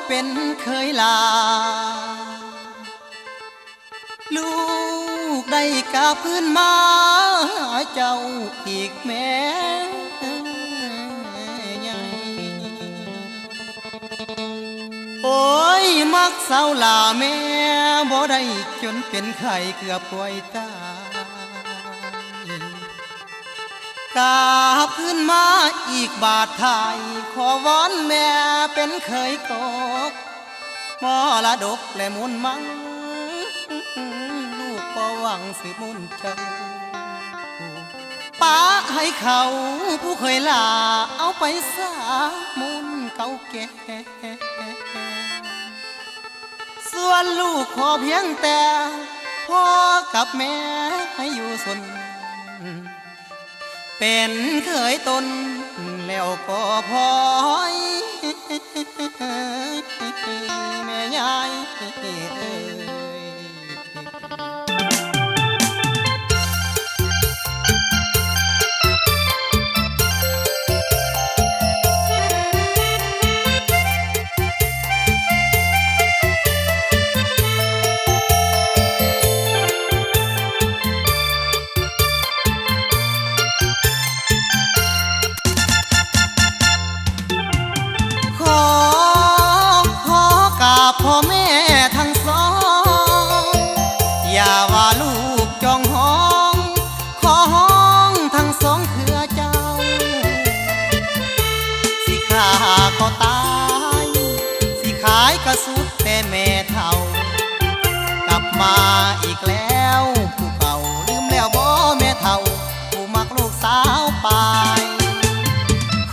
เป็นเคยลาลูกได้กาพื้นมาเจ้าอีกแม่ใหญ่โอ้ยมักเศร้าลาแม่บ่ได้จนเป็นไข้เกือบป่วยตายกาพื้นมาอีกบาทไทยขอวอนแม่เป็นเคยตกมรดกและมูลมังลูกก็หวังสืบมุนเจ้าป้าให้เขาผู้เคยลาเอาไปสามุนเก่าแก่ส่วนลูกขอเพียงแต่พ่อกับแม่ให้อยู่สนเป็นเคยตนแล้วก็พอยแม่ยายพ่อแม่ทั้งสองอย่าว่าลูกจองห้องขอห้องทั้งสองเครือเจ้าสิขาก็ตายสิขายก็สุดแต่แม่เท่ากลับมาอีกแล้วผู้เก่าลืมแล้วบ่แม่เท่าผู้มักลูกสาวไป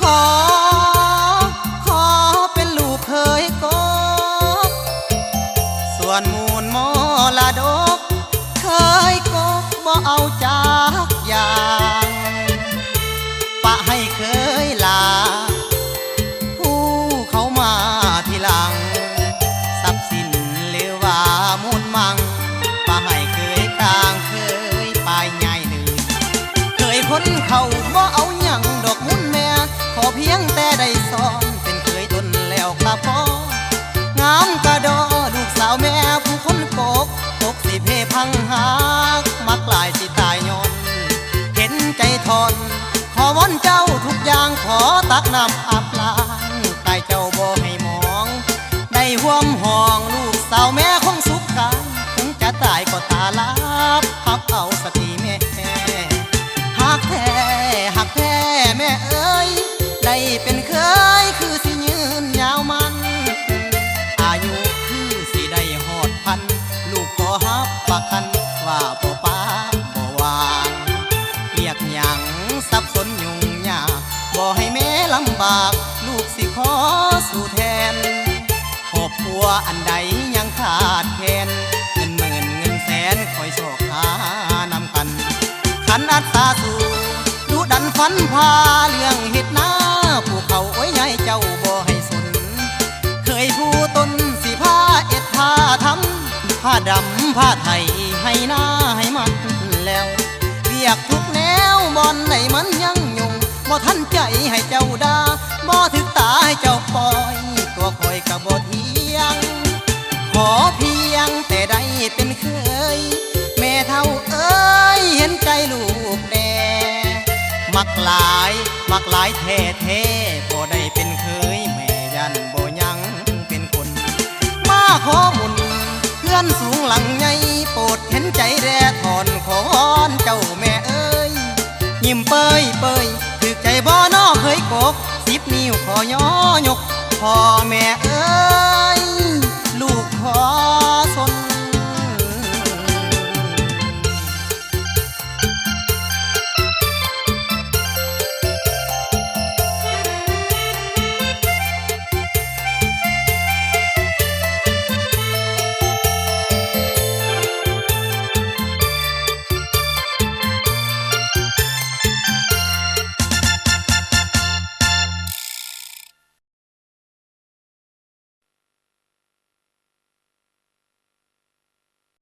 ขอเป็นลูกเคยก็ส่วนมูลมรดกเคยกบบ่เอาจากอย่างปะให้เคยลาผู้เขามาทีหลังทรัพย์สินหรือว่ามูลมังปะให้เคยกลางเคยปลายใหญ่หนึ่งเคยคนเขาบ่เอาหยังดอกมุนแม่ขอเพียงแต่ได้สอนเป็นเคยตนแล้วก็พองามกระดอลูกสาวแม่ผู้คนโกกสิเพพังหักมักลายสิตายย้อนเห็นใจทอนขอวอนเจ้าทุกอย่างขอตักน้ำอาบล้างตายเจ้าบ่ให้มองได้ห่วมห้องลูกสาวแม่คงสุขกายถึงจะตายก็ตาลับพับเอาสติแม่หักแท้แม่เอ้ยได้เป็นเคยคือสิยืนยาวมันอายุคือสิได้หอดพันลูกขอฮับประกันว่าบ่ป้าบ่วางเรียกหยังสับสนยุ่งยากบ่ให้แม่ลำบากลูกสิขอสู่แทนครอบครัวอันใดยังขาดแคลนเงินหมื่นเงินแสนคอยโชคหานำกันขันอัตตาสู่ดูดันฟันพาเรื่องเหตุหน้าผู้เขาไว้ใหญ่เจ้าบ่ให้สนเคยผู้ตนสิผ้าเอ็ดผ้าทำผ้าดำผ้าไทยให้หน้าให้มันแล้วเรียกทุกแนวบอนไหนมันยังยุงบ่ทันใจให้เจ้าด่าบ่ถึกตาให้เจ้าปล่อยตัวคอยกับบ่เทียงขอเพียงแต่ได้เป็นเคยแม่เท่าเอ้ยเห็นใจลูกแน่มักหลายแท้บ่ได้เป็นเคยแม่ยันบ่ยังเป็นคนมาขอมุนเพื่อนสูงหลังใหญ่โปรดเห็นใจแร่ถอนขอนเจ้าแม่เอ้ยยิ้มเปยถึกใจบ่น้อเคยกก10 นิ้วขอย่อยกพ่อแม่เอ้ย